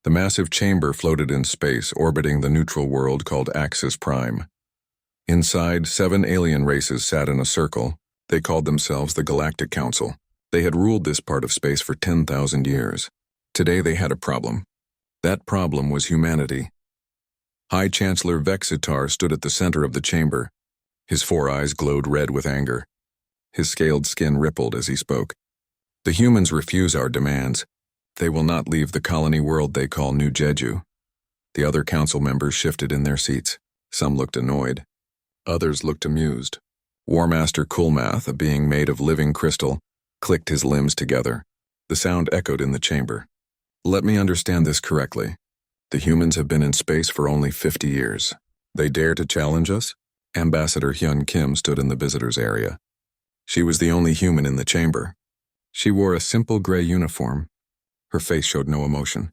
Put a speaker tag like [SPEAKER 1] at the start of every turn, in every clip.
[SPEAKER 1] The massive chamber floated in space, orbiting the neutral world called Axis Prime. Inside, 7 alien races sat in a circle. They called themselves the Galactic Council. They had ruled this part of space for 10,000 years. Today they had a problem. That problem was humanity. High Chancellor Vexitar stood at the center of the chamber. His 4 eyes glowed red with anger. His scaled skin rippled as he spoke. The humans refuse our demands. They will not leave the colony world they call New Jeju. The other council members shifted in their seats. Some looked annoyed. Others looked amused. War Master Kulmath, a being made of living crystal, clicked his limbs together. The sound echoed in the chamber. Let me understand this correctly. The humans have been in space for only 50 years. They dare to challenge us? Ambassador Hyun Kim stood in the visitors' area. She was the only human in the chamber. She wore a simple gray uniform. Her face showed no emotion.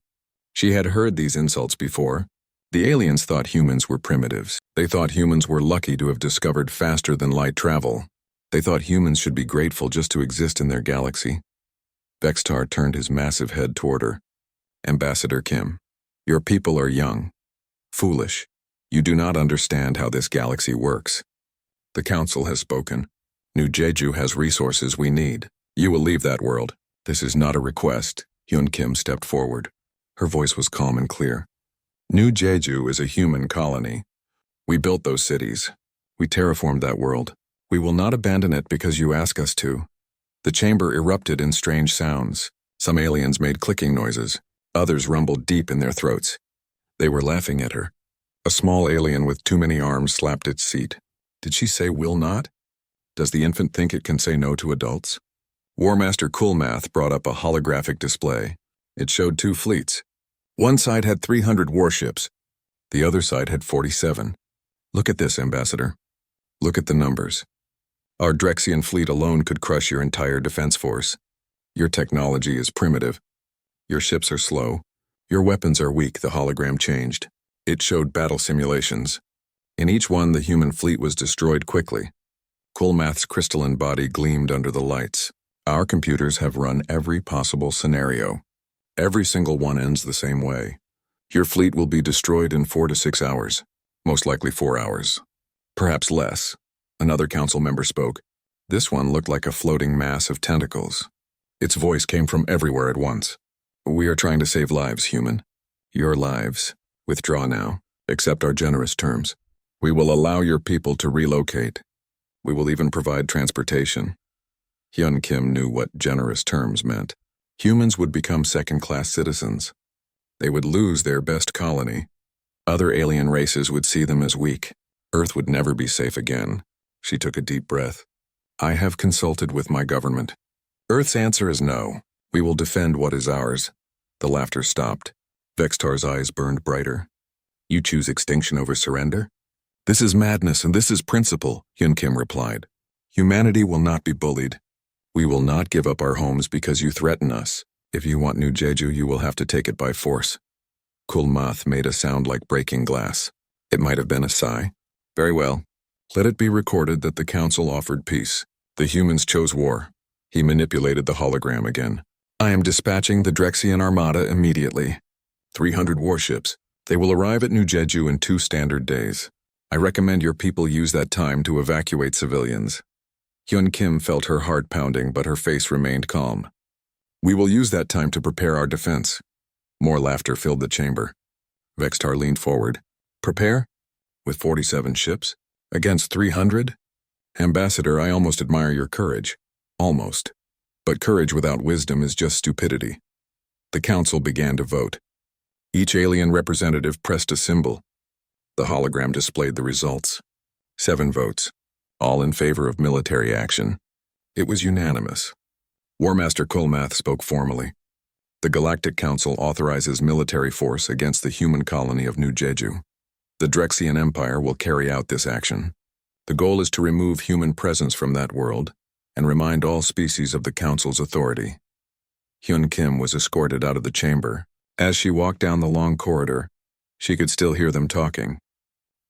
[SPEAKER 1] She had heard these insults before. The aliens thought humans were primitives. They thought humans were lucky to have discovered faster than light travel. They thought humans should be grateful just to exist in their galaxy. Vextar turned his massive head toward her. Ambassador Kim, your people are young, foolish. You do not understand how this galaxy works. The Council has spoken. New Jeju has resources we need. You will leave that world. This is not a request. Hyun Kim stepped forward. Her voice was calm and clear. New Jeju is a human colony. We built those cities. We terraformed that world. We will not abandon it because you ask us to. The chamber erupted in strange sounds. Some aliens made clicking noises. Others rumbled deep in their throats. They were laughing at her. A small alien with too many arms slapped its seat. Did she say will not? Does the infant think it can say no to adults? War Master Kulmath brought up a holographic display. It showed 2 fleets. One side had 300 warships. The other side had 47. Look at this, Ambassador. Look at the numbers. Our Drexian fleet alone could crush your entire defense force. Your technology is primitive. Your ships are slow. Your weapons are weak, the hologram changed. It showed battle simulations. In each one, the human fleet was destroyed quickly. Kulmath's crystalline body gleamed under the lights. Our computers have run every possible scenario. Every single one ends the same way. Your fleet will be destroyed in 4 to 6 hours. Most likely 4 hours. Perhaps less. Another council member spoke. This one looked like a floating mass of tentacles. Its voice came from everywhere at once. We are trying to save lives, human. Your lives. Withdraw now. Accept our generous terms. We will allow your people to relocate. We will even provide transportation. Hyun Kim knew what generous terms meant. Humans would become second-class citizens. They would lose their best colony. Other alien races would see them as weak. Earth would never be safe again. She took a deep breath. I have consulted with my government. Earth's answer is no. We will defend what is ours. The laughter stopped. Vextar's eyes burned brighter. You choose extinction over surrender? This is madness and this is principle, Hyun Kim replied. Humanity will not be bullied. We will not give up our homes because you threaten us. If you want New Jeju, you will have to take it by force. Kulmath made a sound like breaking glass. It might have been a sigh. Very well. Let it be recorded that the Council offered peace. The humans chose war. He manipulated the hologram again. I am dispatching the Drexian Armada immediately. 300 warships. They will arrive at New Jeju in 2 standard days. I recommend your people use that time to evacuate civilians. Hyun Kim felt her heart pounding, but her face remained calm. We will use that time to prepare our defense. More laughter filled the chamber. Vextar leaned forward. Prepare? With 47 ships? Against 300? Ambassador, I almost admire your courage. Almost. But courage without wisdom is just stupidity. The council began to vote. Each alien representative pressed a symbol. The hologram displayed the results. 7 votes. All in favor of military action. It was unanimous. War Master Kulmath spoke formally. The Galactic Council authorizes military force against the human colony of New Jeju. The Drexian Empire will carry out this action. The goal is to remove human presence from that world and remind all species of the Council's authority. Hyun Kim was escorted out of the chamber. As she walked down the long corridor, she could still hear them talking.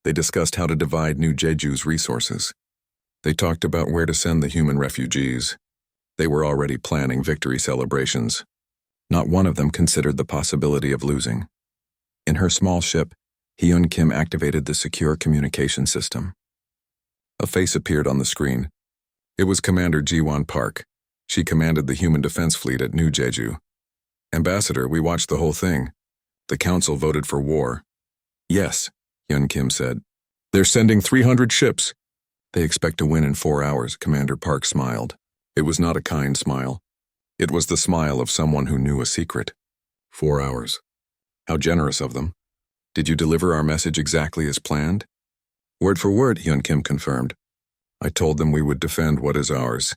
[SPEAKER 1] They discussed how to divide New Jeju's resources. They talked about where to send the human refugees. They were already planning victory celebrations. Not one of them considered the possibility of losing. In her small ship, Hyun Kim activated the secure communication system. A face appeared on the screen. It was Commander Ji-won Park. She commanded the human defense fleet at New Jeju. "Ambassador, we watched the whole thing. The council voted for war." "Yes," Hyun Kim said. "They're sending 300 ships. They expect to win in 4 hours," Commander Park smiled. It was not a kind smile. It was the smile of someone who knew a secret. 4 hours. How generous of them. "Did you deliver our message exactly as planned?" "Word for word," Hyun Kim confirmed. "I told them we would defend what is ours.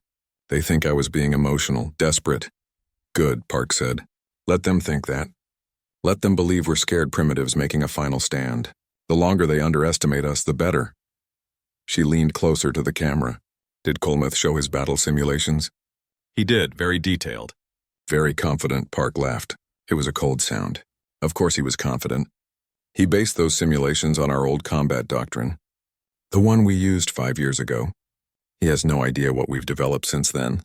[SPEAKER 1] They think I was being emotional, desperate." "Good," Park said. "Let them think that. Let them believe we're scared primitives making a final stand. The longer they underestimate us, the better." She leaned closer to the camera. "Did Kolmuth show his battle simulations?" "He did, very detailed." "Very confident," Park laughed. It was a cold sound. Of course he was confident. He based those simulations on our old combat doctrine. The one we used 5 years ago. He has no idea what we've developed since then.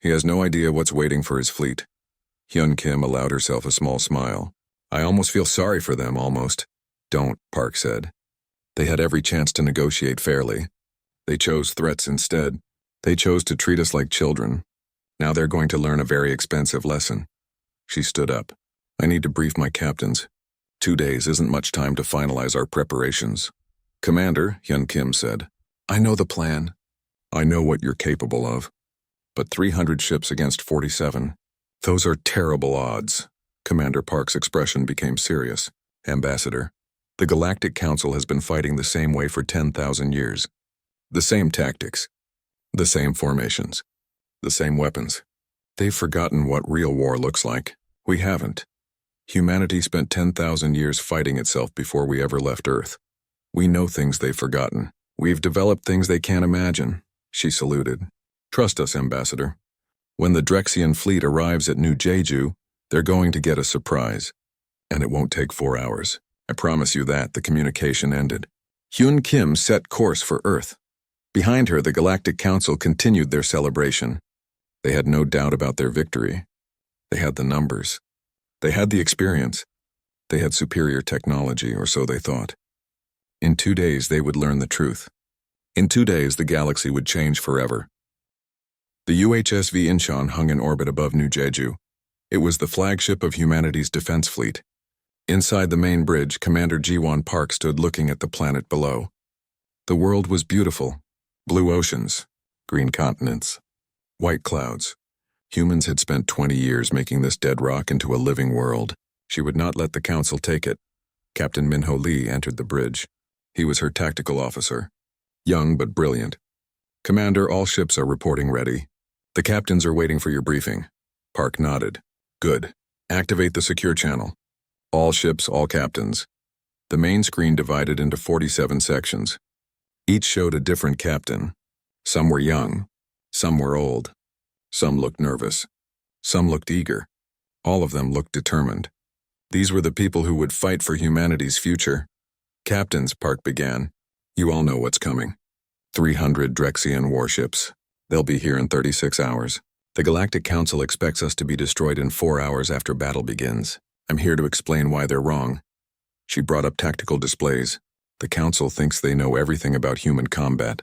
[SPEAKER 1] He has no idea what's waiting for his fleet. Hyun Kim allowed herself a small smile. "I almost feel sorry for them, almost." "Don't," Park said. "They had every chance to negotiate fairly. They chose threats instead. They chose to treat us like children. Now they're going to learn a very expensive lesson." She stood up. "I need to brief my captains. 2 days isn't much time to finalize our preparations." "Commander," Hyun Kim said, "I know the plan. I know what you're capable of. But 300 ships against 47. Those are terrible odds." Commander Park's expression became serious. "Ambassador, the Galactic Council has been fighting the same way for 10,000 years. The same tactics. The same formations. The same weapons. They've forgotten what real war looks like. We haven't. Humanity spent 10,000 years fighting itself before we ever left Earth. We know things they've forgotten. We've developed things they can't imagine." She saluted. "Trust us, Ambassador. When the Drexian fleet arrives at New Jeju, they're going to get a surprise. And it won't take 4 hours. I promise you that." The communication ended. Hyun Kim set course for Earth. Behind her, the Galactic Council continued their celebration. They had no doubt about their victory. They had the numbers. They had the experience. They had superior technology, or so they thought. In 2 days, they would learn the truth. In 2 days, the galaxy would change forever. The UHSV Incheon hung in orbit above New Jeju. It was the flagship of humanity's defense fleet. Inside the main bridge, Commander Ji-won Park stood looking at the planet below. The world was beautiful. Blue oceans, green continents, white clouds. Humans had spent 20 years making this dead rock into a living world. She would not let the council take it. Captain Minho Lee entered the bridge. He was her tactical officer. Young but brilliant. "Commander, all ships are reporting ready. The captains are waiting for your briefing." Park nodded. "Good. Activate the secure channel. All ships, all captains." The main screen divided into 47 sections. Each showed a different captain. Some were young. Some were old. Some looked nervous. Some looked eager. All of them looked determined. These were the people who would fight for humanity's future. "Captains," Park began, "you all know what's coming. 300 Drexian warships. They'll be here in 36 hours. The Galactic Council expects us to be destroyed in 4 hours after battle begins. I'm here to explain why they're wrong." She brought up tactical displays. "The Council thinks they know everything about human combat.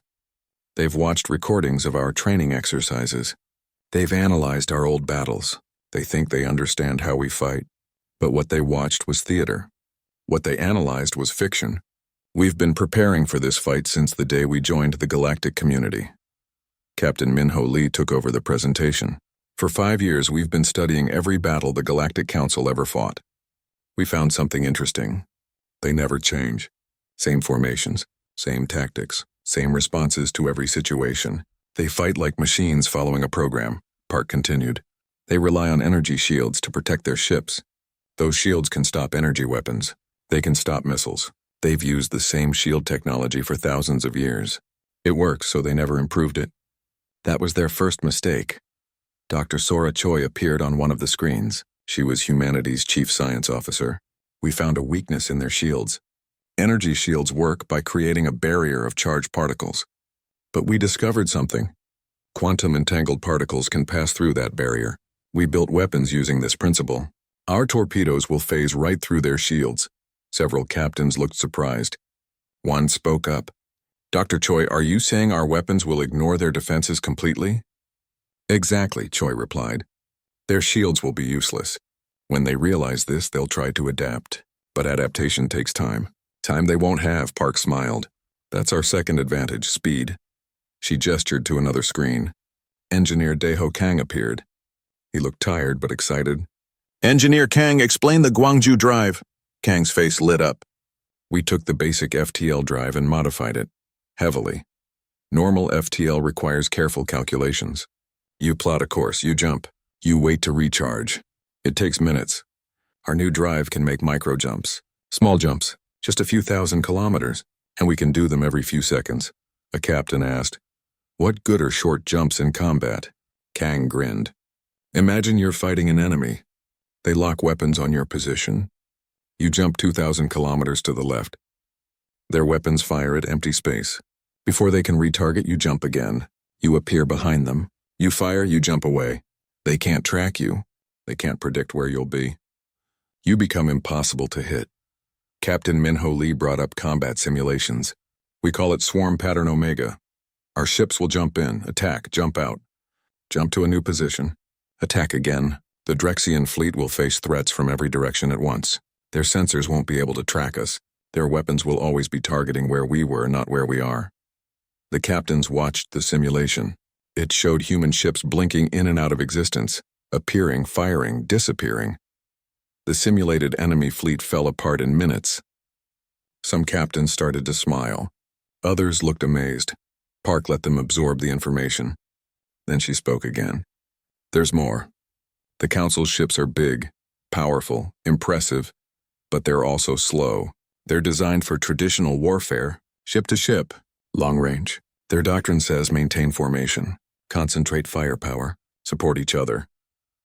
[SPEAKER 1] They've watched recordings of our training exercises. They've analyzed our old battles. They think they understand how we fight. But what they watched was theater. What they analyzed was fiction. We've been preparing for this fight since the day we joined the galactic community." Captain Minho Lee took over the presentation. "For 5 years, we've been studying every battle the Galactic Council ever fought. We found something interesting. They never change. Same formations, same tactics, same responses to every situation. They fight like machines following a program," Park continued. "They rely on energy shields to protect their ships. Those shields can stop energy weapons. They can stop missiles. They've used the same shield technology for thousands of years. It works, so they never improved it. That was their first mistake." Dr. Sora Choi appeared on one of the screens. She was humanity's chief science officer. "We found a weakness in their shields. Energy shields work by creating a barrier of charged particles. But we discovered something. Quantum entangled particles can pass through that barrier. We built weapons using this principle. Our torpedoes will phase right through their shields. Several captains looked surprised. One spoke up. Dr. Choi, are you saying our weapons will ignore their defenses completely? Exactly, Choi replied. Their shields will be useless. When they realize this, they'll try to adapt. But adaptation takes time. Time they won't have, Park smiled. That's our second advantage, speed. She gestured to another screen. Engineer Daeho Kang appeared. He looked tired but excited. Engineer Kang, explain the Gwangju drive. Kang's face lit up. We took the basic FTL drive and modified it. Heavily. Normal FTL requires careful calculations. You plot a course, you jump. You wait to recharge. It takes minutes. Our new drive can make micro jumps. Small jumps, just a few thousand kilometers. And we can do them every few seconds. A captain asked, what good are short jumps in combat? Kang grinned. Imagine you're fighting an enemy. They lock weapons on your position. You jump 2,000 kilometers to the left. Their weapons fire at empty space. Before they can retarget, you jump again. You appear behind them. You fire, you jump away. They can't track you. They can't predict where you'll be. You become impossible to hit. Captain Minho Lee brought up combat simulations. We call it Swarm Pattern Omega. Our ships will jump in, attack, jump out. Jump to a new position. Attack again. The Drexian fleet will face threats from every direction at once. Their sensors won't be able to track us. Their weapons will always be targeting where we were, not where we are. The captains watched the simulation. It showed human ships blinking in and out of existence, appearing, firing, disappearing. The simulated enemy fleet fell apart in minutes. Some captains started to smile. Others looked amazed. Park let them absorb the information. Then she spoke again. There's more. The Council's ships are big, powerful, impressive, but they're also slow. They're designed for traditional warfare, ship to ship, long range. Their doctrine says maintain formation, concentrate firepower, support each other.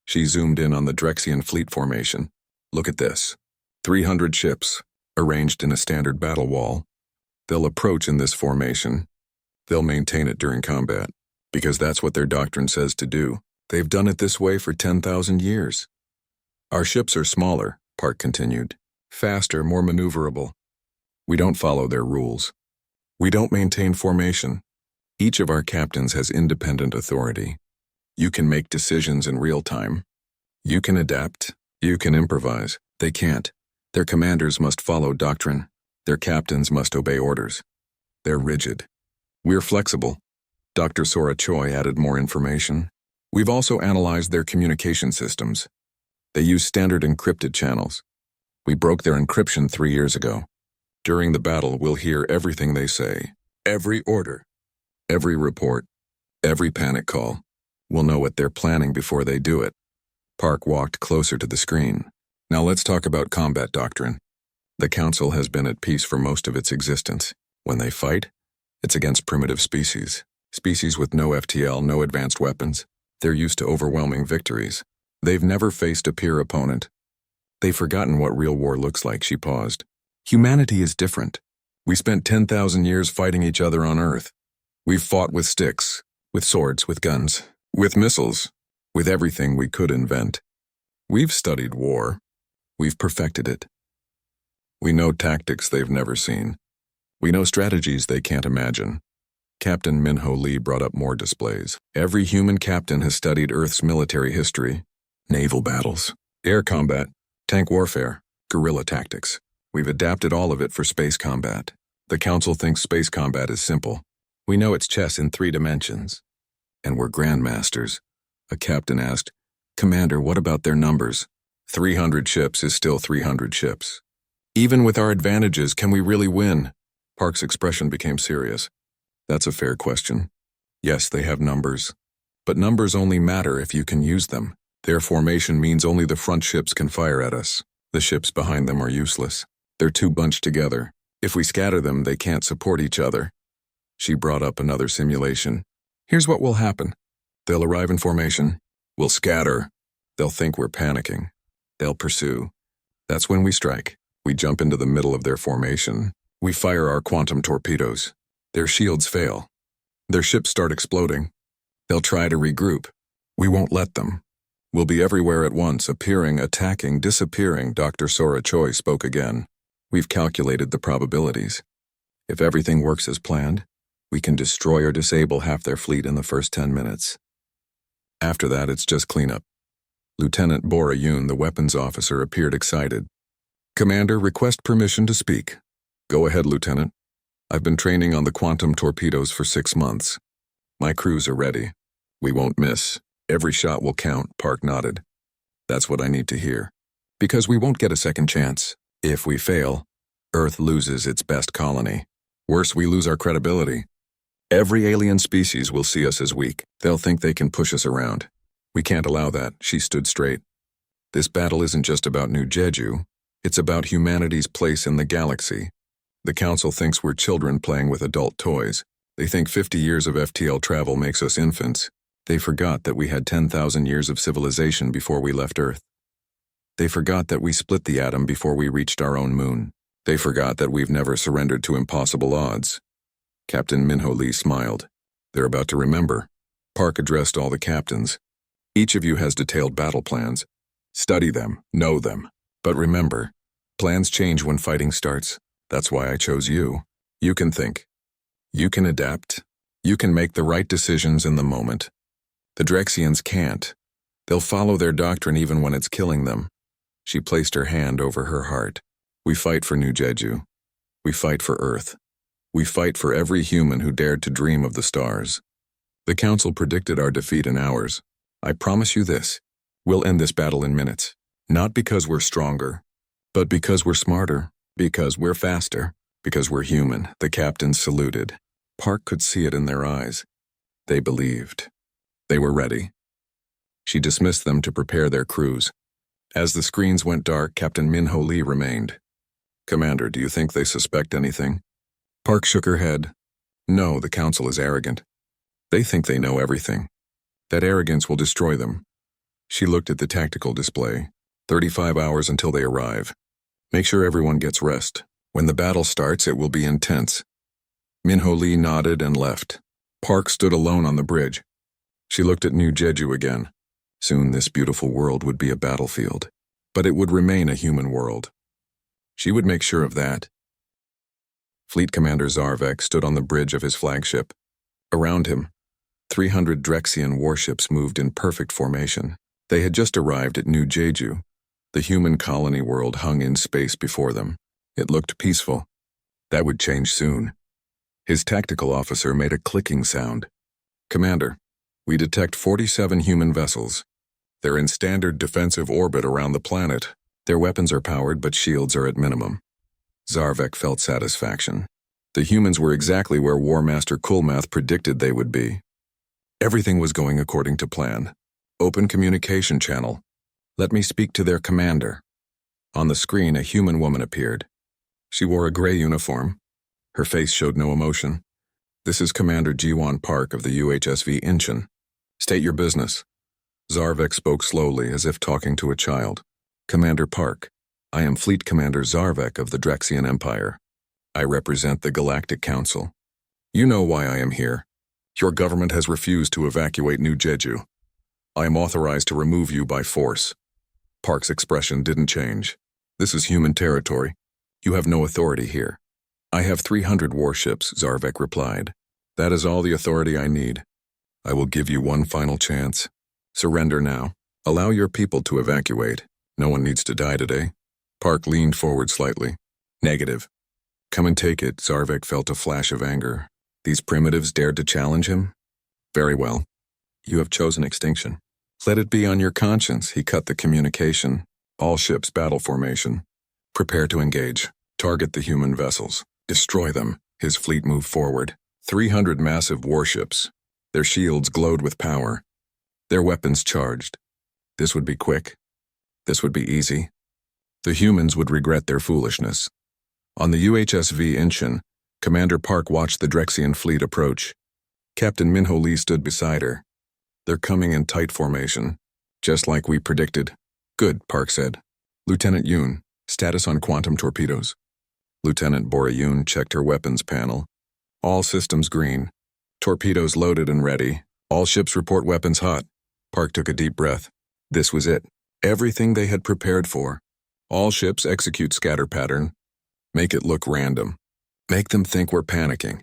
[SPEAKER 1] She zoomed in on the Drexian fleet formation. Look at this. 300 ships, arranged in a standard battle wall. They'll approach in this formation. They'll maintain it during combat, because that's what their doctrine says to do. They've done it this way for 10,000 years. Our ships are smaller, Park continued. Faster, more maneuverable. We don't follow their rules. We don't maintain formation. Each of our captains has independent authority. You can make decisions in real time. You can adapt. You can improvise. They can't. Their commanders must follow doctrine. Their captains must obey orders. They're rigid. We're flexible. Dr. Sora Choi added more information. We've also analyzed their communication systems. They use standard encrypted channels. We broke their encryption 3 years ago. During the battle, we'll hear everything they say. Every order. Every report. Every panic call. We'll know what they're planning before they do it. Park walked closer to the screen. Now let's talk about combat doctrine. The Council has been at peace for most of its existence. When they fight, it's against primitive species. Species with no FTL, no advanced weapons. They're used to overwhelming victories. They've never faced a peer opponent. They've forgotten what real war looks like, she paused. Humanity is different. We spent 10,000 years fighting each other on Earth. We've fought with sticks, with swords, with guns, with missiles, with everything we could invent. We've studied war. We've perfected it. We know tactics they've never seen. We know strategies they can't imagine. Captain Minho Lee brought up more displays. Every human captain has studied Earth's military history, naval battles, air combat, tank warfare, guerrilla tactics. We've adapted all of it for space combat. The Council thinks space combat is simple. We know it's chess in 3 dimensions. And we're grandmasters. A captain asked, Commander, what about their numbers? 300 ships is still 300 ships. Even with our advantages, can we really win? Park's expression became serious. That's a fair question. Yes, they have numbers. But numbers only matter if you can use them. Their formation means only the front ships can fire at us. The ships behind them are useless. They're too bunched together. If we scatter them, they can't support each other. She brought up another simulation. Here's what will happen. They'll arrive in formation. We'll scatter. They'll think we're panicking. They'll pursue. That's when we strike. We jump into the middle of their formation. We fire our quantum torpedoes. Their shields fail. Their ships start exploding. They'll try to regroup. We won't let them. We'll be everywhere at once, appearing, attacking, disappearing, Dr. Sora Choi spoke again. We've calculated the probabilities. If everything works as planned, we can destroy or disable half their fleet in the first 10 minutes. After that, it's just cleanup. Lieutenant Bora Yoon, the weapons officer, appeared excited. Commander, request permission to speak. Go ahead, Lieutenant. I've been training on the quantum torpedoes for 6 months. My crews are ready. We won't miss. Every shot will count, Park nodded. That's what I need to hear. Because we won't get a second chance. If we fail, Earth loses its best colony. Worse, we lose our credibility. Every alien species will see us as weak. They'll think they can push us around. We can't allow that. She stood straight. This battle isn't just about New Jeju. It's about humanity's place in the galaxy. The Council thinks we're children playing with adult toys. They think 50 years of FTL travel makes us infants. They forgot that we had 10,000 years of civilization before we left Earth. They forgot that we split the atom before we reached our own moon. They forgot that we've never surrendered to impossible odds. Captain Minho Lee smiled. They're about to remember. Park addressed all the captains. Each of you has detailed battle plans. Study them, know them. But remember, plans change when fighting starts. That's why I chose you. You can think. You can adapt. You can make the right decisions in the moment. The Drexians can't. They'll follow their doctrine even when it's killing them. She placed her hand over her heart. We fight for New Jeju. We fight for Earth. We fight for every human who dared to dream of the stars. The Council predicted our defeat in hours. I promise you this. We'll end this battle in minutes. Not because we're stronger, but because we're smarter, because we're faster, because we're human. The captains saluted. Park could see it in their eyes. They believed. They were ready. She dismissed them to prepare their crews. As the screens went dark, Captain Minho Lee remained. Commander, do you think they suspect anything? Park shook her head. No, the Council is arrogant. They think they know everything. That arrogance will destroy them. She looked at the tactical display. 35 hours until they arrive. Make sure everyone gets rest. When the battle starts, it will be intense. Minho Lee nodded and left. Park stood alone on the bridge. She looked at New Jeju again. Soon this beautiful world would be a battlefield, but it would remain a human world. She would make sure of that. Fleet Commander Zarvek stood on the bridge of his flagship. Around him, 300 Drexian warships moved in perfect formation. They had just arrived at New Jeju. The human colony world hung in space before them. It looked peaceful. That would change soon. His tactical officer made a clicking sound. Commander, we detect 47 human vessels. They're in standard defensive orbit around the planet. Their weapons are powered, but shields are at minimum. Zarvek felt satisfaction. The humans were exactly where War Master Kulmath predicted they would be. Everything was going according to plan. Open communication channel. Let me speak to their commander. On the screen, a human woman appeared. She wore a gray uniform. Her face showed no emotion. This is Commander Jiwon Park of the UHSV Incheon. State your business. Zarvek spoke slowly, as if talking to a child. Commander Park, I am Fleet Commander Zarvek of the Drexian Empire. I represent the Galactic Council. You know why I am here. Your government has refused to evacuate New Jeju. I am authorized to remove you by force. Park's expression didn't change. This is human territory. You have no authority here. I have 300 warships, Zarvek replied. That is all the authority I need. I will give you one final chance. Surrender now. Allow your people to evacuate. No one needs to die today. Park leaned forward slightly. Negative. Come and take it, Zarvek felt a flash of anger. These primitives dared to challenge him? Very well. You have chosen extinction. Let it be on your conscience, he cut the communication. All ships battle formation. Prepare to engage. Target the human vessels. Destroy them. His fleet moved forward. 300 massive warships. Their shields glowed with power. Their weapons charged. This would be quick. This would be easy. The humans would regret their foolishness. On the UHSV Incheon, Commander Park watched the Drexian fleet approach. Captain Minho Lee stood beside her. They're coming in tight formation, just like we predicted. Good, Park said. Lieutenant Yoon, status on quantum torpedoes. Lieutenant Bora Yoon checked her weapons panel. All systems green. Torpedoes loaded and ready. All ships report weapons hot. Park took a deep breath. This was it. Everything they had prepared for. All ships execute scatter pattern. Make it look random. Make them think we're panicking.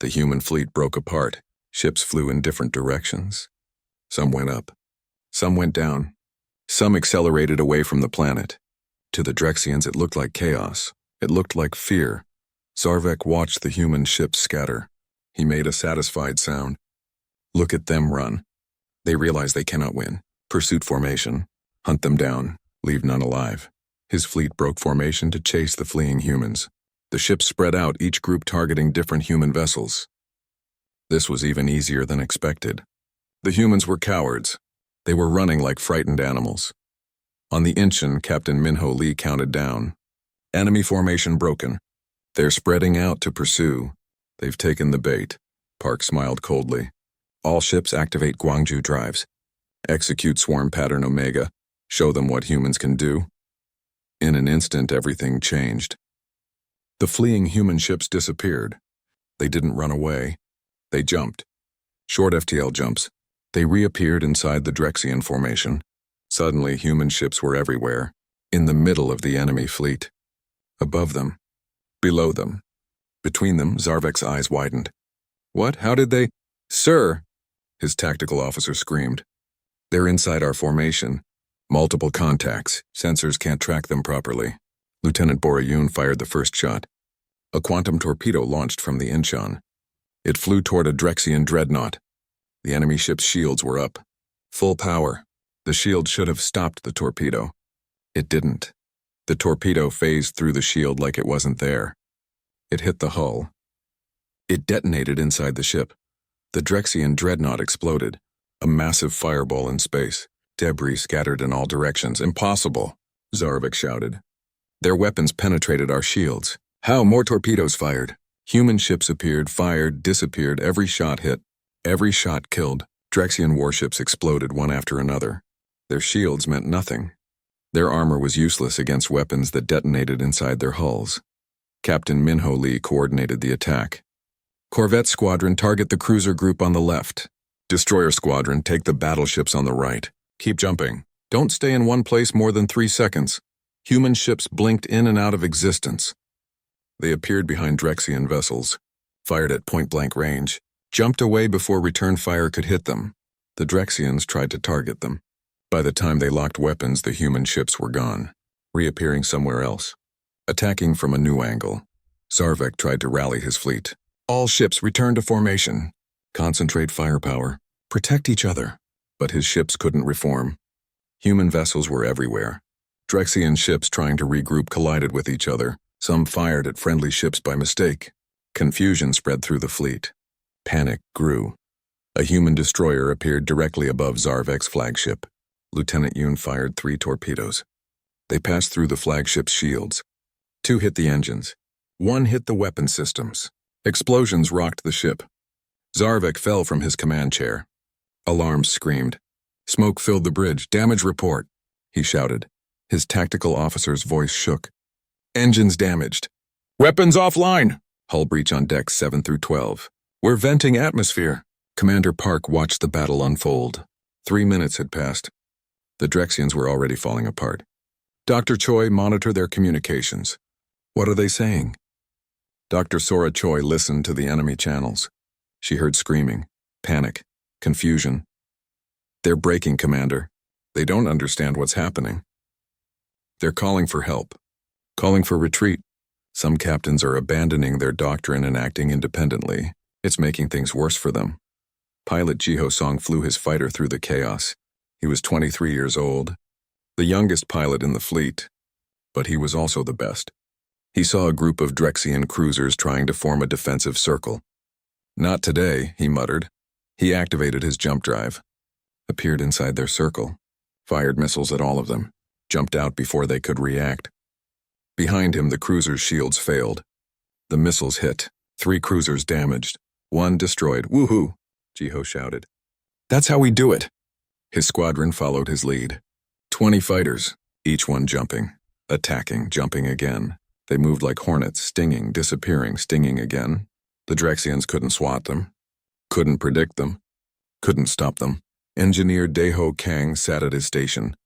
[SPEAKER 1] The human fleet broke apart. Ships flew in different directions. Some went up. Some went down. Some accelerated away from the planet. To the Drexians, it looked like chaos. It looked like fear. Zarvek watched the human ships scatter. He made a satisfied sound. Look at them run. They realize they cannot win. Pursuit formation. Hunt them down. Leave none alive. His fleet broke formation to chase the fleeing humans. The ships spread out, each group targeting different human vessels. This was even easier than expected. The humans were cowards. They were running like frightened animals. On the Inchin, Captain Minho Lee counted down. Enemy formation broken. They're spreading out to pursue. They've taken the bait. Park smiled coldly. All ships activate Guangzhou drives. Execute swarm pattern Omega. Show them what humans can do. In an instant, everything changed. The fleeing human ships disappeared. They didn't run away. They jumped. Short FTL jumps. They reappeared inside the Drexian formation. Suddenly, human ships were everywhere, in the middle of the enemy fleet. Above them. Below them. Between them, Zarvek's eyes widened. What? How did they? Sir! His tactical officer screamed. They're inside our formation. Multiple contacts. Sensors can't track them properly. Lieutenant Borayun fired the first shot. A quantum torpedo launched from the Incheon. It flew toward a Drexian dreadnought. The enemy ship's shields were up. Full power. The shield should have stopped the torpedo. It didn't. The torpedo phased through the shield like it wasn't there. It hit the hull. It detonated inside the ship. The Drexian dreadnought exploded. A massive fireball in space. Debris scattered in all directions. Impossible, Zarvek shouted. Their weapons penetrated our shields. How? More torpedoes fired. Human ships appeared, fired, disappeared. Every shot hit. Every shot killed. Drexian warships exploded one after another. Their shields meant nothing. Their armor was useless against weapons that detonated inside their hulls. Captain Minho Lee coordinated the attack. Corvette Squadron, target the cruiser group on the left. Destroyer Squadron, take the battleships on the right. Keep jumping. Don't stay in one place more than 3 seconds. Human ships blinked in and out of existence. They appeared behind Drexian vessels, fired at point-blank range, jumped away before return fire could hit them. The Drexians tried to target them. By the time they locked weapons, the human ships were gone, reappearing somewhere else. Attacking from a new angle, Zarvek tried to rally his fleet. All ships return to formation. Concentrate firepower. Protect each other. But his ships couldn't reform. Human vessels were everywhere. Drexian ships trying to regroup collided with each other. Some fired at friendly ships by mistake. Confusion spread through the fleet. Panic grew. A human destroyer appeared directly above Zarvek's flagship. Lieutenant Yoon fired 3 torpedoes. They passed through the flagship's shields. 2 hit the engines. 1 hit the weapon systems. Explosions rocked the ship. Zarvek fell from his command chair. Alarms screamed. Smoke filled the bridge. Damage report, he shouted. His tactical officer's voice shook. Engines damaged. Weapons offline! Hull breach on decks 7 through 12. We're venting atmosphere. Commander Park watched the battle unfold. 3 minutes had passed. The Drexians were already falling apart. Dr. Choi, monitor their communications. What are they saying? Dr. Sora Choi listened to the enemy channels. She heard screaming, panic, confusion. They're breaking, Commander. They don't understand what's happening. They're calling for help, calling for retreat. Some captains are abandoning their doctrine and acting independently. It's making things worse for them. Pilot Jiho Song flew his fighter through the chaos. He was 23 years old, the youngest pilot in the fleet, but he was also the best. He saw a group of Drexian cruisers trying to form a defensive circle. Not today, he muttered. He activated his jump drive, appeared inside their circle, fired missiles at all of them, jumped out before they could react. Behind him, the cruisers' shields failed. The missiles hit. 3 cruisers damaged. 1 destroyed. Woohoo! Jiho shouted. That's how we do it. His squadron followed his lead. 20 fighters, each one jumping, attacking, jumping again. They moved like hornets, stinging, disappearing, stinging again. The Drexians couldn't swat them, couldn't predict them, couldn't stop them. Engineer Daeho Kang sat at his station.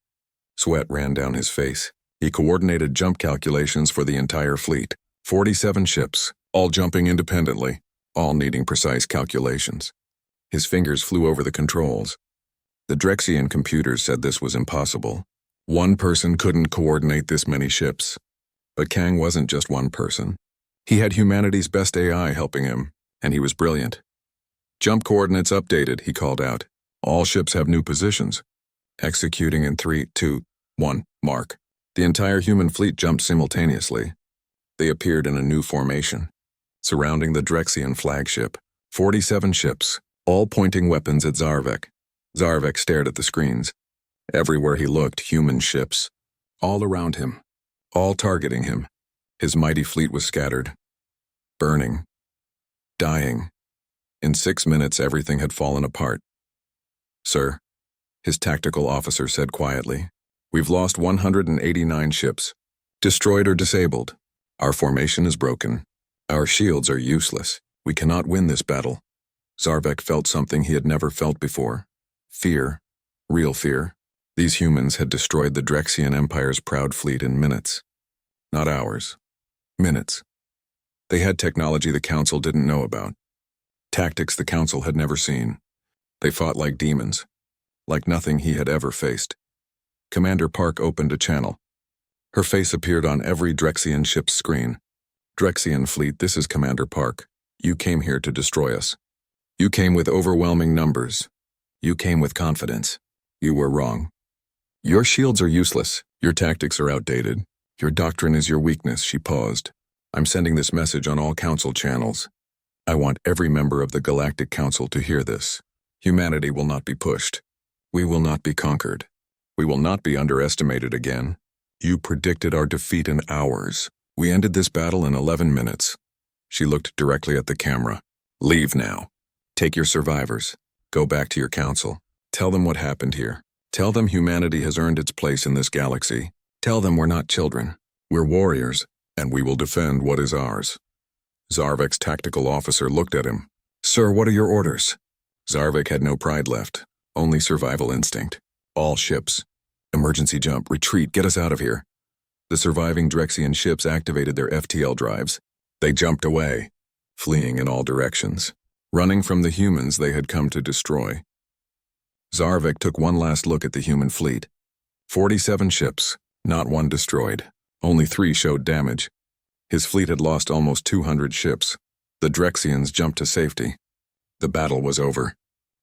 [SPEAKER 1] Sweat ran down his face. He coordinated jump calculations for the entire fleet. 47 ships, all jumping independently, all needing precise calculations. His fingers flew over the controls. The Drexian computers said this was impossible. One person couldn't coordinate this many ships. But Kang wasn't just one person. He had humanity's best AI helping him, and he was brilliant. Jump coordinates updated, he called out. All ships have new positions. Executing in 3, 2, 1, mark. The entire human fleet jumped simultaneously. They appeared in a new formation, surrounding the Drexian flagship. 47 ships, all pointing weapons at Zarvek. Zarvek stared at the screens. Everywhere he looked, human ships. All around him. All targeting him. His mighty fleet was scattered. Burning. Dying. In 6 minutes, everything had fallen apart. Sir, his tactical officer said quietly, we've lost 189 ships. Destroyed or disabled. Our formation is broken. Our shields are useless. We cannot win this battle. Zarvek felt something he had never felt before. Fear. Real fear. These humans had destroyed the Drexian Empire's proud fleet in minutes. Not hours. Minutes. They had technology the Council didn't know about. Tactics the Council had never seen. They fought like demons. Like nothing he had ever faced. Commander Park opened a channel. Her face appeared on every Drexian ship's screen. Drexian fleet, this is Commander Park. You came here to destroy us. You came with overwhelming numbers. You came with confidence. You were wrong. Your shields are useless. Your tactics are outdated. Your doctrine is your weakness, she paused. I'm sending this message on all Council channels. I want every member of the Galactic Council to hear this. Humanity will not be pushed. We will not be conquered. We will not be underestimated again. You predicted our defeat in hours. We ended this battle in 11 minutes. She looked directly at the camera. Leave now. Take your survivors. Go back to your council. Tell them what happened here. Tell them humanity has earned its place in this galaxy. Tell them we're not children. We're warriors, and we will defend what is ours. Zarvek's tactical officer looked at him. Sir, what are your orders? Zarvek had no pride left, only survival instinct. All ships. Emergency jump, retreat, get us out of here. The surviving Drexian ships activated their FTL drives. They jumped away, fleeing in all directions, running from the humans they had come to destroy. Zarvek took one last look at the human fleet. 47 ships, not one destroyed. Only 3 showed damage. His fleet had lost almost 200 ships. The Drexians jumped to safety. The battle was over.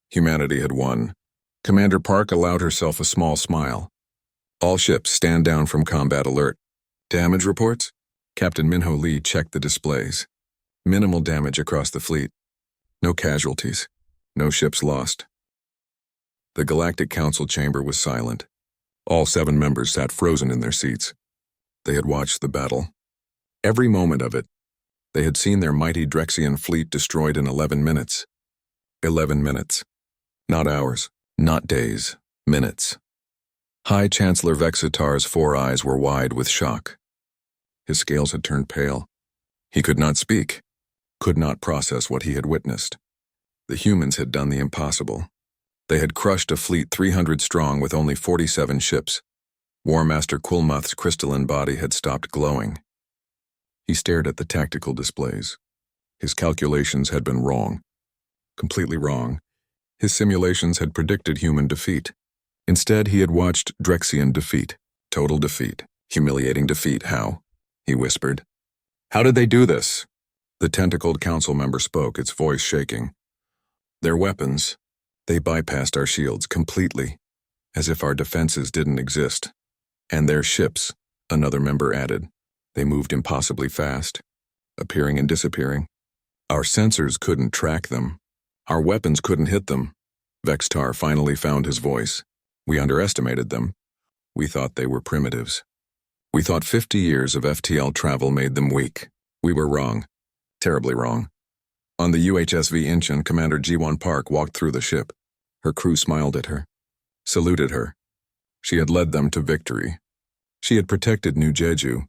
[SPEAKER 1] Humanity had won. Commander Park allowed herself a small smile. All ships stand down from combat alert. Damage reports? Captain Minho Lee checked the displays. Minimal damage across the fleet. No casualties. No ships lost. The Galactic Council chamber was silent. All 7 members sat frozen in their seats. They had watched the battle. Every moment of it. They had seen their mighty Drexian fleet destroyed in 11 minutes. 11 minutes. Not hours. Not days. Minutes. High Chancellor Vexitar's 4 eyes were wide with shock. His scales had turned pale. He could not speak, could not process what he had witnessed. The humans had done the impossible. They had crushed a fleet 300 strong with only 47 ships. War Master Kulmuth's crystalline body had stopped glowing. He stared at the tactical displays. His calculations had been wrong. Completely wrong. His simulations had predicted human defeat. Instead, he had watched Drexian defeat. Total defeat. Humiliating defeat. How? He whispered. How did they do this? The tentacled council member spoke, its voice shaking. Their weapons. They bypassed our shields completely, as if our defenses didn't exist. And their ships, another member added. They moved impossibly fast, appearing and disappearing. Our sensors couldn't track them. Our weapons couldn't hit them. Vextar finally found his voice. We underestimated them. We thought they were primitives. We thought 50 years of FTL travel made them weak. We were wrong. Terribly wrong. On the UHSV Incheon, Commander Ji-won Park walked through the ship. Her crew smiled at her, saluted her. She had led them to victory. She had protected New Jeju,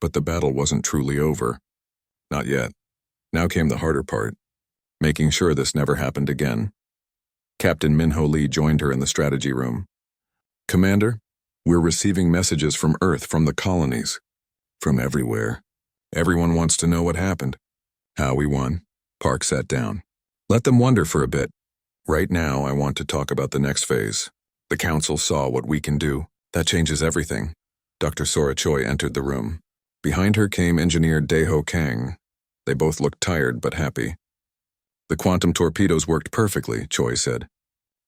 [SPEAKER 1] but the battle wasn't truly over. Not yet. Now came the harder part, making sure this never happened again. Captain Minho Lee joined her in the strategy room. Commander, we're receiving messages from Earth, from the colonies. From everywhere. Everyone wants to know what happened. How we won. Park sat down. Let them wonder for a bit. Right now, I want to talk about the next phase. The Council saw what we can do. That changes everything. Dr. Sora Choi entered the room. Behind her came Engineer Daeho Kang. They both looked tired but happy. The quantum torpedoes worked perfectly, Choi said.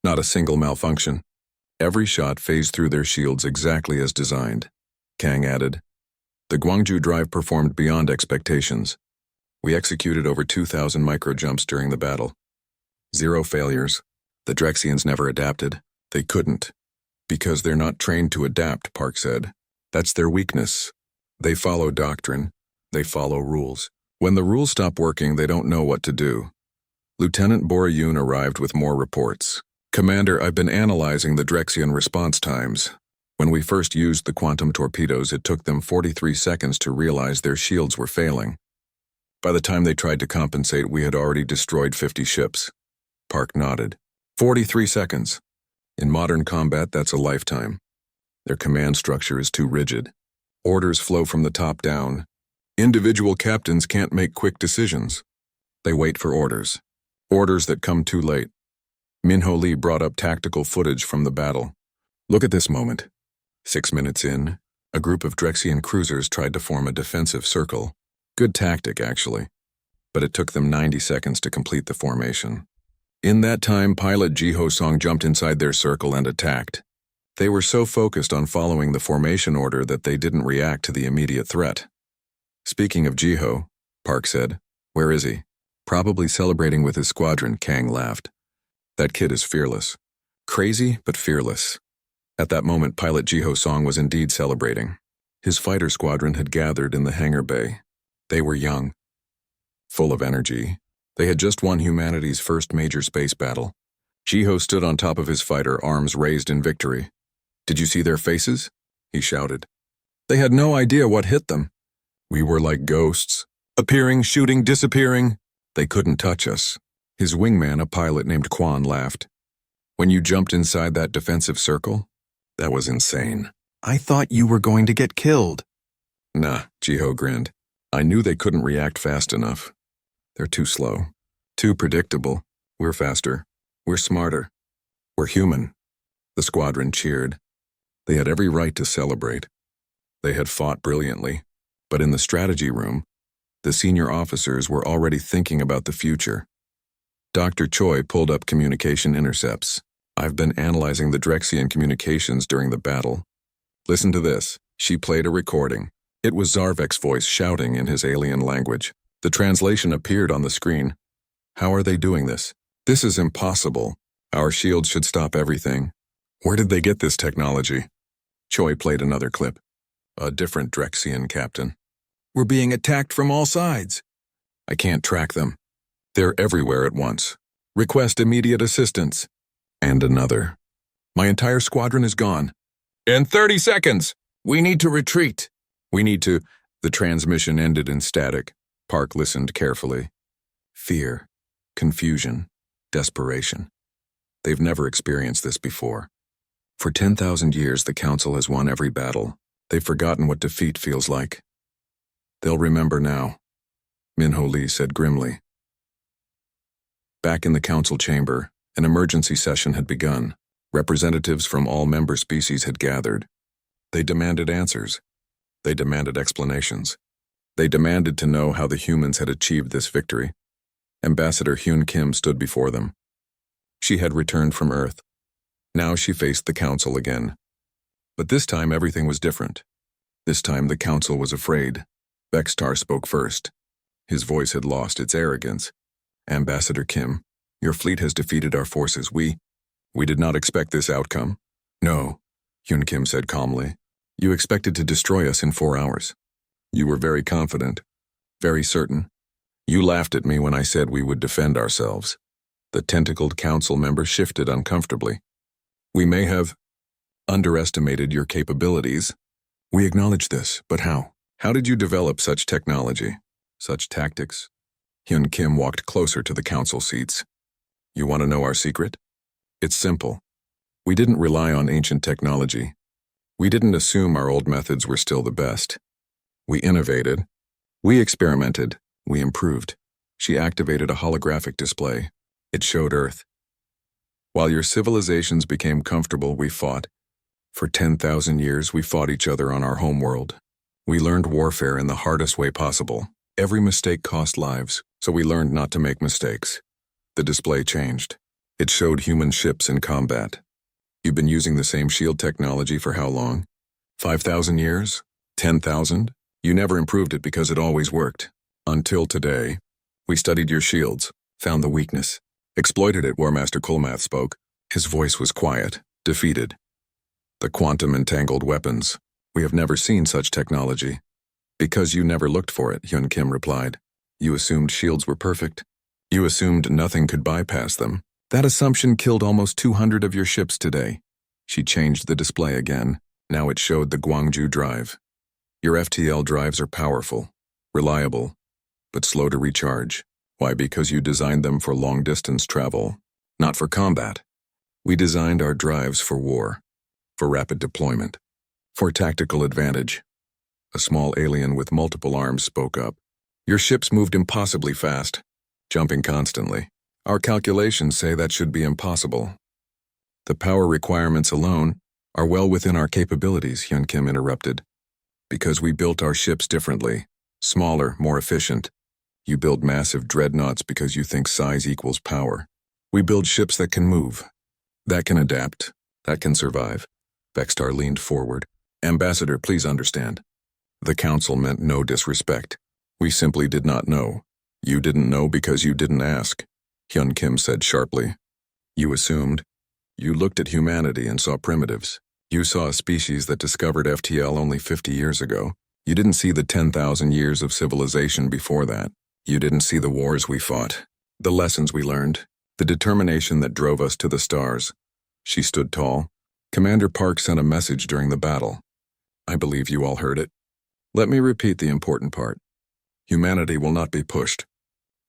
[SPEAKER 1] Not a single malfunction. Every shot phased through their shields exactly as designed. Kang added, the Gwangju drive performed beyond expectations. We executed over 2,000 micro-jumps during the battle. 0 failures. The Drexians never adapted. They couldn't. Because they're not trained to adapt, Park said. That's their weakness. They follow doctrine. They follow rules. When the rules stop working, they don't know what to do. Lieutenant Boryun arrived with more reports. Commander, I've been analyzing the Drexian response times. When we first used the quantum torpedoes, it took them 43 seconds to realize their shields were failing. By the time they tried to compensate, we had already destroyed 50 ships. Park nodded. 43 seconds. In modern combat, that's a lifetime. Their command structure is too rigid. Orders flow from the top down. Individual captains can't make quick decisions. They wait for orders. Orders that come too late. Minho Lee brought up tactical footage from the battle. Look at this moment. 6 minutes in, a group of Drexian cruisers tried to form a defensive circle. Good tactic, actually. But it took them 90 seconds to complete the formation. In that time, pilot Jiho Song jumped inside their circle and attacked. They were so focused on following the formation order that they didn't react to the immediate threat. Speaking of Jiho, Park said, where is he? Probably celebrating with his squadron, Kang laughed. That kid is fearless. Crazy, but fearless. At that moment, pilot Jiho Song was indeed celebrating. His fighter squadron had gathered in the hangar bay. They were young, full of energy. They had just won humanity's first major space battle. Jiho stood on top of his fighter, arms raised in victory. Did you see their faces? He shouted. They had no idea what hit them. We were like ghosts, appearing, shooting, disappearing. They couldn't touch us. His wingman, a pilot named Quan, laughed. When you jumped inside that defensive circle? That was insane. I thought you were going to get killed. Nah, Jiho grinned. I knew they couldn't react fast enough. They're too slow. Too predictable. We're faster. We're smarter. We're human. The squadron cheered. They had every right to celebrate. They had fought brilliantly. But in the strategy room, the senior officers were already thinking about the future. Dr. Choi pulled up communication intercepts. I've been analyzing the Drexian communications during the battle. Listen to this. She played a recording. It was Zarvek's voice shouting in his alien language. The translation appeared on the screen. How are they doing this? This is impossible. Our shields should stop everything. Where did they get this technology? Choi played another clip. A different Drexian captain. We're being attacked from all sides. I can't track them. They're everywhere at once. Request immediate assistance. And another. My entire squadron is gone. In 30 seconds! We need to retreat. We need to... The transmission ended in static. Park listened carefully. Fear, confusion, desperation. They've never experienced this before. For 10,000 years, the Council has won every battle. They've forgotten what defeat feels like. They'll remember now, Minho Lee said grimly. Back in the Council chamber, an emergency session had begun. Representatives from all member species had gathered. They demanded answers. They demanded explanations. They demanded to know how the humans had achieved this victory. Ambassador Hyun Kim stood before them. She had returned from Earth. Now she faced the Council again. But this time everything was different. This time the Council was afraid. Vextar spoke first. His voice had lost its arrogance. Ambassador Kim, your fleet has defeated our forces. We did not expect this outcome. No, Hyun Kim said calmly. You expected to destroy us in 4 hours. You were very confident, very certain. You laughed at me when I said we would defend ourselves. The tentacled council member shifted uncomfortably. We may have underestimated your capabilities. We acknowledge this, but how? How did you develop such technology, such tactics? Hyun Kim walked closer to the council seats. You want to know our secret? It's simple. We didn't rely on ancient technology. We didn't assume our old methods were still the best. We innovated. We experimented. We improved. She activated a holographic display. It showed Earth. While your civilizations became comfortable, we fought. For 10,000 years, we fought each other on our homeworld. We learned warfare in the hardest way possible. Every mistake cost lives, so we learned not to make mistakes. The display changed. It showed human ships in combat. You've been using the same shield technology for how long? 5,000 years? 10,000? You never improved it because it always worked. Until today. We studied your shields, found the weakness, exploited it. War Master Kulmath spoke. His voice was quiet, defeated. The quantum entangled weapons. We have never seen such technology. Because you never looked for it, Hyun Kim replied. You assumed shields were perfect. You assumed nothing could bypass them. That assumption killed almost 200 of your ships today. She changed the display again. Now it showed the Gwangju drive. Your FTL drives are powerful, reliable, but slow to recharge. Why? Because you designed them for long-distance travel, not for combat. We designed our drives for war, for rapid deployment, for tactical advantage. A small alien with multiple arms spoke up. Your ships moved impossibly fast, jumping constantly. Our calculations say that should be impossible. The power requirements alone are well within our capabilities, Hyun Kim interrupted. Because we built our ships differently, smaller, more efficient. You build massive dreadnoughts because you think size equals power. We build ships that can move, that can adapt, that can survive. Vextar leaned forward. Ambassador, please understand. The council meant no disrespect. We simply did not know. You didn't know because you didn't ask, Hyun Kim said sharply. You assumed. You looked at humanity and saw primitives. You saw a species that discovered FTL only 50 years ago. You didn't see the 10,000 years of civilization before that. You didn't see the wars we fought, the lessons we learned, the determination that drove us to the stars. She stood tall. Commander Park sent a message during the battle. I believe you all heard it. Let me repeat the important part. Humanity will not be pushed.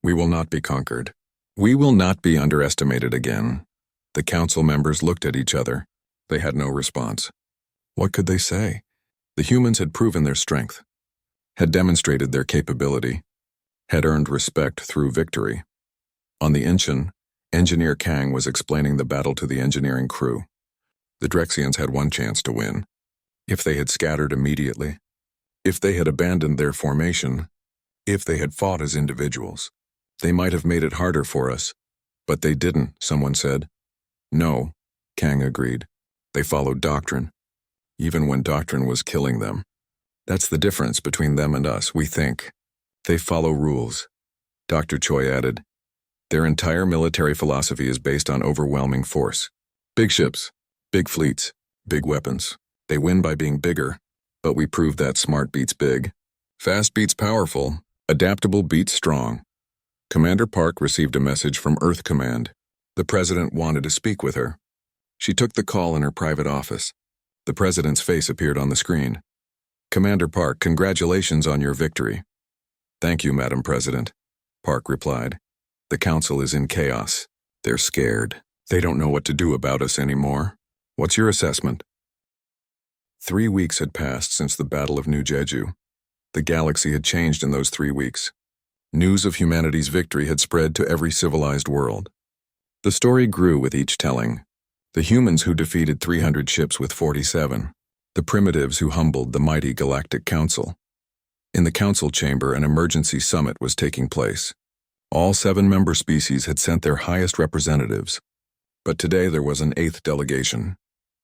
[SPEAKER 1] We will not be conquered. We will not be underestimated again. The council members looked at each other. They had no response. What could they say? The humans had proven their strength, had demonstrated their capability, had earned respect through victory. On the Inchin, Engineer Kang was explaining the battle to the engineering crew. The Drexians had one chance to win. If they had scattered immediately, if they had abandoned their formation, if they had fought as individuals, they might have made it harder for us. But they didn't, someone said. No, Kang agreed. They followed doctrine, even when doctrine was killing them. That's the difference between them and us, we think. They follow rules. Dr. Choi added. Their entire military philosophy is based on overwhelming force. Big ships, big fleets, big weapons. They win by being bigger, but we prove that smart beats big. Fast beats powerful, adaptable beats strong. Commander Park received a message from Earth Command. The president wanted to speak with her. She took the call in her private office. The president's face appeared on the screen. Commander Park, congratulations on your victory. Thank you, Madam President, Park replied. The council is in chaos. They're scared. They don't know what to do about us anymore. What's your assessment? 3 weeks had passed since the Battle of New Jeju. The galaxy had changed in those 3 weeks. News of humanity's victory had spread to every civilized world. The story grew with each telling. The humans who defeated 300 ships with 47. The primitives who humbled the mighty Galactic Council. In the council chamber, an emergency summit was taking place. All 7 member species had sent their highest representatives. But today there was an 8th delegation,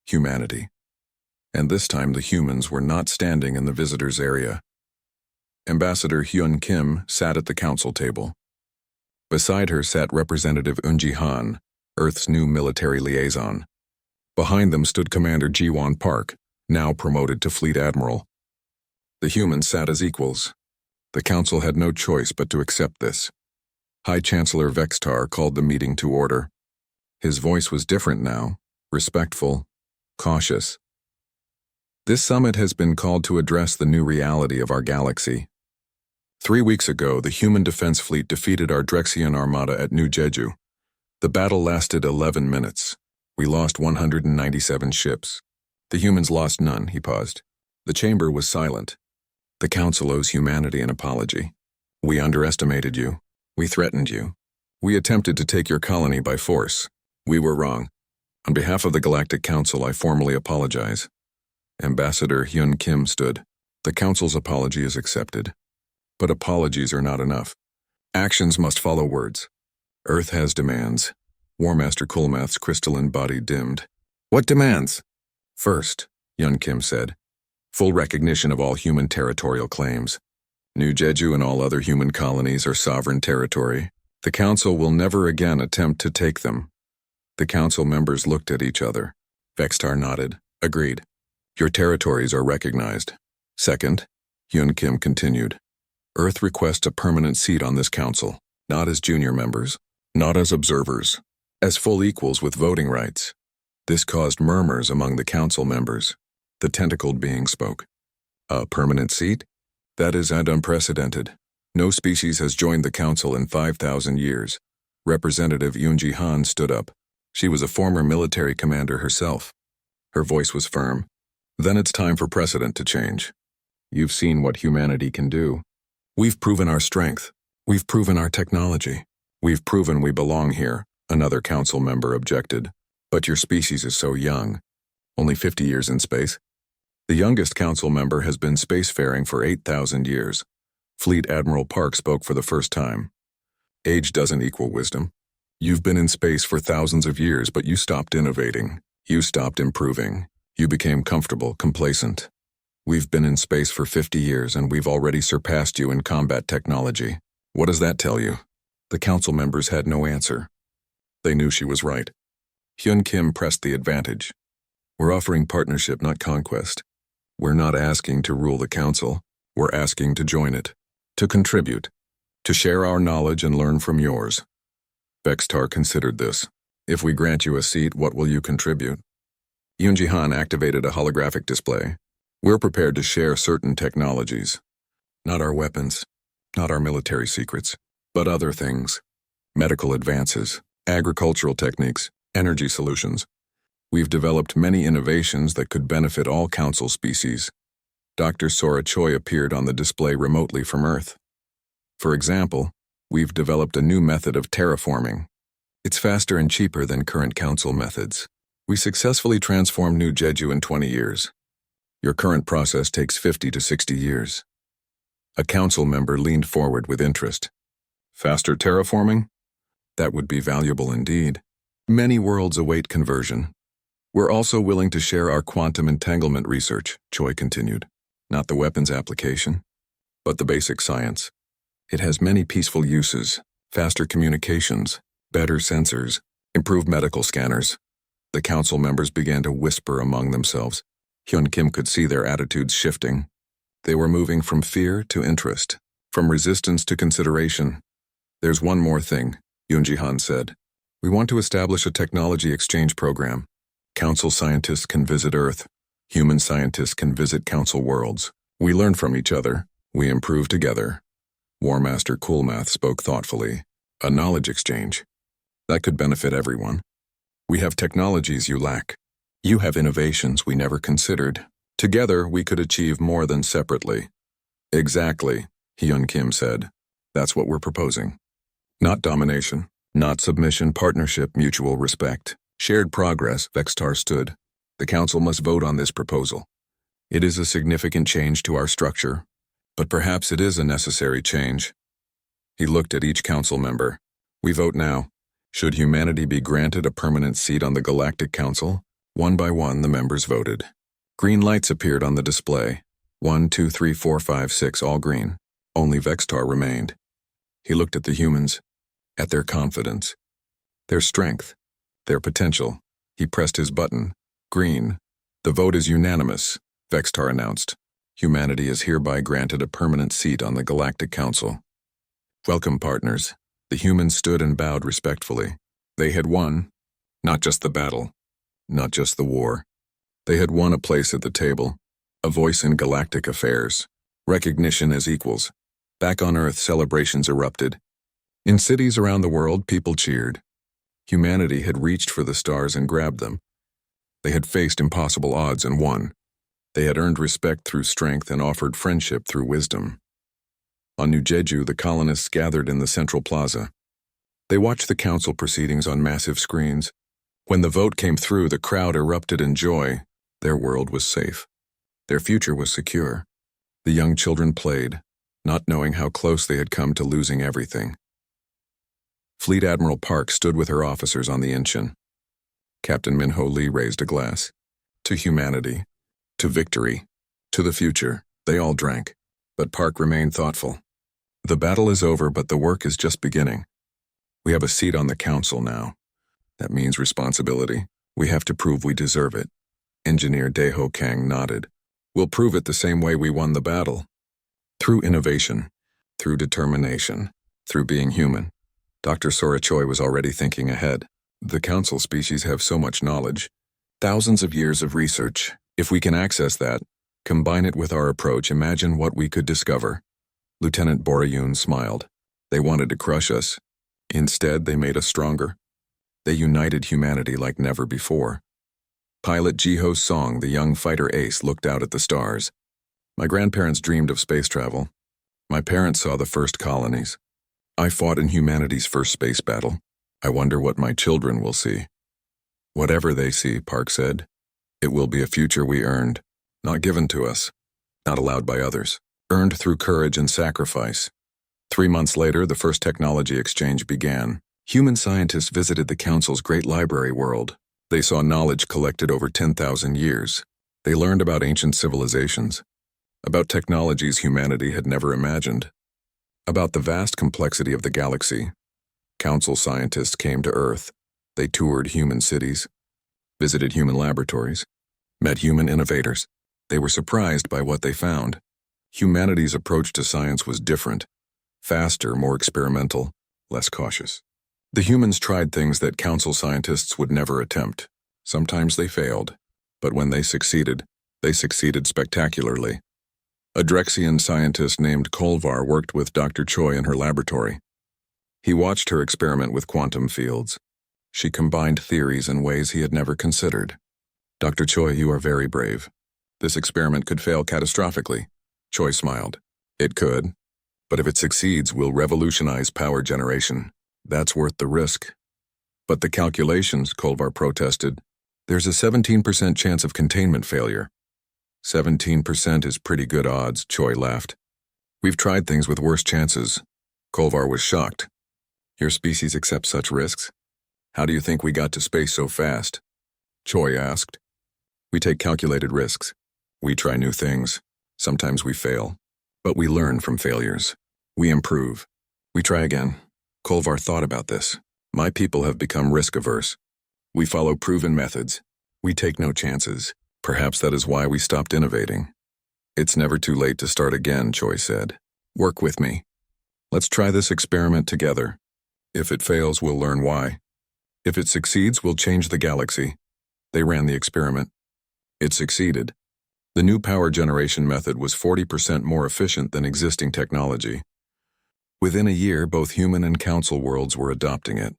[SPEAKER 1] humanity. And this time the humans were not standing in the visitors' area. Ambassador Hyun Kim sat at the council table. Beside her sat Representative Eun Han, Earth's new military liaison. Behind them stood Commander Ji-won Park, now promoted to Fleet Admiral. The humans sat as equals. The council had no choice but to accept this. High Chancellor Vextar called the meeting to order. His voice was different now, respectful, cautious. This summit has been called to address the new reality of our galaxy. 3 weeks ago, the human defense fleet defeated our Drexian armada at New Jeju. The battle lasted 11 minutes. We lost 197 ships. The humans lost none, he paused. The chamber was silent. The council owes humanity an apology. We underestimated you. We threatened you. We attempted to take your colony by force. We were wrong. On behalf of the Galactic Council, I formally apologize. Ambassador Hyun Kim stood. The council's apology is accepted. But apologies are not enough. Actions must follow words. Earth has demands. War Master Kulmath's crystalline body dimmed. What demands? First, Hyun Kim said, full recognition of all human territorial claims. New Jeju and all other human colonies are sovereign territory. The council will never again attempt to take them. The council members looked at each other. Vextar nodded. Agreed. Your territories are recognized. Second, Hyun Kim continued, Earth requests a permanent seat on this council, not as junior members, not as observers, as full equals with voting rights. This caused murmurs among the council members. The tentacled being spoke. A permanent seat? That is unprecedented. No species has joined the council in 5,000 years. Representative Yoon Han stood up. She was a former military commander herself. Her voice was firm. Then it's time for precedent to change. You've seen what humanity can do. We've proven our strength. We've proven our technology. We've proven we belong here, another council member objected. But your species is so young. Only 50 years in space. The youngest council member has been spacefaring for 8,000 years. Fleet Admiral Park spoke for the first time. Age doesn't equal wisdom. You've been in space for thousands of years, but you stopped innovating. You stopped improving. You became comfortable, complacent. We've been in space for 50 years, and we've already surpassed you in combat technology. What does that tell you? The council members had no answer. They knew she was right. Hyun Kim pressed the advantage. We're offering partnership, not conquest. We're not asking to rule the council. We're asking to join it, to contribute, to share our knowledge and learn from yours. Vextar considered this. If we grant you a seat, what will you contribute? Yoon Han activated a holographic display. We're prepared to share certain technologies. Not our weapons, not our military secrets, but other things. Medical advances, agricultural techniques, energy solutions. We've developed many innovations that could benefit all council species. Dr. Sora Choi appeared on the display remotely from Earth. For example, we've developed a new method of terraforming. It's faster and cheaper than current council methods. We successfully transformed New Jeju in 20 years. Your current process takes 50 to 60 years. A council member leaned forward with interest. Faster terraforming? That would be valuable indeed. Many worlds await conversion. We're also willing to share our quantum entanglement research, Choi continued. Not the weapons application, but the basic science. It has many peaceful uses, faster communications, better sensors, improved medical scanners. The council members began to whisper among themselves. Hyun Kim could see their attitudes shifting. They were moving from fear to interest, from resistance to consideration. There's one more thing, Yoon Han said. We want to establish a technology exchange program. Council scientists can visit Earth. Human scientists can visit council worlds. We learn from each other. We improve together. War Master Kulmath spoke thoughtfully. A knowledge exchange. That could benefit everyone. We have technologies you lack. You have innovations we never considered. Together, we could achieve more than separately. Exactly, Hyun Kim said. That's what we're proposing. Not domination, not submission, partnership, mutual respect. Shared progress, Vextar stood. The council must vote on this proposal. It is a significant change to our structure, but perhaps it is a necessary change. He looked at each council member. We vote now. Should humanity be granted a permanent seat on the Galactic Council? One by one, the members voted. Green lights appeared on the display. 1, 2, 3, 4, 5, 6, all green. Only Vextar remained. He looked at the humans, at their confidence, their strength, their potential. He pressed his button. Green. The vote is unanimous, Vextar announced. Humanity is hereby granted a permanent seat on the Galactic Council. Welcome, partners. The humans stood and bowed respectfully. They had won, not just the battle, not just the war. They had won a place at the table, a voice in galactic affairs, recognition as equals. Back on Earth, celebrations erupted. In cities around the world, people cheered. Humanity had reached for the stars and grabbed them. They had faced impossible odds and won. They had earned respect through strength and offered friendship through wisdom. On New Jeju, the colonists gathered in the central plaza. They watched the council proceedings on massive screens. When the vote came through, the crowd erupted in joy. Their world was safe. Their future was secure. The young children played, not knowing how close they had come to losing everything. Fleet Admiral Park stood with her officers on the Inchin. Captain Minho Lee raised a glass. To humanity, to victory, to the future. They all drank, but Park remained thoughtful. The battle is over, but the work is just beginning. We have a seat on the council now. That means responsibility. We have to prove we deserve it. Engineer Daeho Kang nodded. We'll prove it the same way we won the battle. Through innovation, through determination, through being human. Dr. Sora Choi was already thinking ahead. The council species have so much knowledge. Thousands of years of research. If we can access that, combine it with our approach, imagine what we could discover. Lieutenant Borayun smiled. They wanted to crush us. Instead, they made us stronger. They united humanity like never before. Pilot Jiho Song, the young fighter ace, looked out at the stars. My grandparents dreamed of space travel. My parents saw the first colonies. I fought in humanity's first space battle. I wonder what my children will see. Whatever they see, Park said, it will be a future we earned, not given to us, not allowed by others, earned through courage and sacrifice. 3 months later, the first technology exchange began. Human scientists visited the Council's great library world. They saw knowledge collected over 10,000 years. They learned about ancient civilizations, about technologies humanity had never imagined, about the vast complexity of the galaxy. Council scientists came to Earth. They toured human cities, visited human laboratories, met human innovators. They were surprised by what they found. Humanity's approach to science was different, faster, more experimental, less cautious. The humans tried things that council scientists would never attempt. Sometimes they failed, but when they succeeded spectacularly. A Drexian scientist named Kolvar worked with Dr. Choi in her laboratory. He watched her experiment with quantum fields. She combined theories in ways he had never considered. Dr. Choi, you are very brave. This experiment could fail catastrophically. Choi smiled. It could, but if it succeeds, we'll revolutionize power generation. That's worth the risk. But the calculations, Kolvar protested. There's a 17% chance of containment failure. 17% is pretty good odds, Choi laughed. We've tried things with worse chances. Kolvar was shocked. Your species accepts such risks? How do you think we got to space so fast? Choi asked. We take calculated risks. We try new things. Sometimes we fail, but we learn from failures. We improve. We try again. Kolvar thought about this. My people have become risk-averse. We follow proven methods. We take no chances. Perhaps that is why we stopped innovating. It's never too late to start again, Choi said. Work with me. Let's try this experiment together. If it fails, we'll learn why. If it succeeds, we'll change the galaxy. They ran the experiment. It succeeded. The new power generation method was 40% more efficient than existing technology. Within a year, both human and council worlds were adopting it.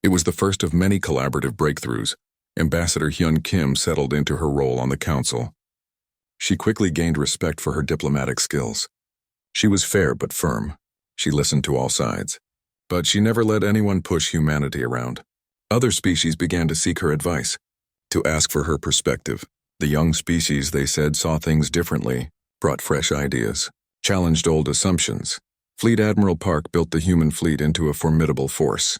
[SPEAKER 1] It was the first of many collaborative breakthroughs. Ambassador Hyun Kim settled into her role on the council. She quickly gained respect for her diplomatic skills. She was fair but firm. She listened to all sides. But she never let anyone push humanity around. Other species began to seek her advice, to ask for her perspective. The young species, they said, saw things differently, brought fresh ideas, challenged old assumptions. Fleet Admiral Park built the human fleet into a formidable force.